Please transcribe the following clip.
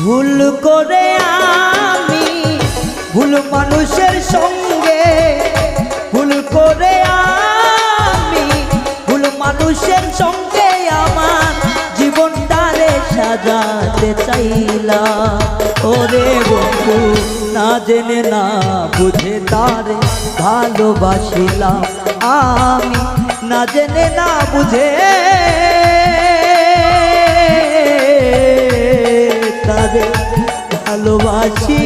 ভুল করে আমি ভুল মানুষের সঙ্গে, ভুল করে আমি ভুল মানুষের সঙ্গে আমার জীবনটারে সাজাতে চাইলাম। ওরে বন্ধু না জেনে না বুঝে তারে ভালোবাসিলাম আমি, না জেনে না বুঝে তারে ভালোবাসি।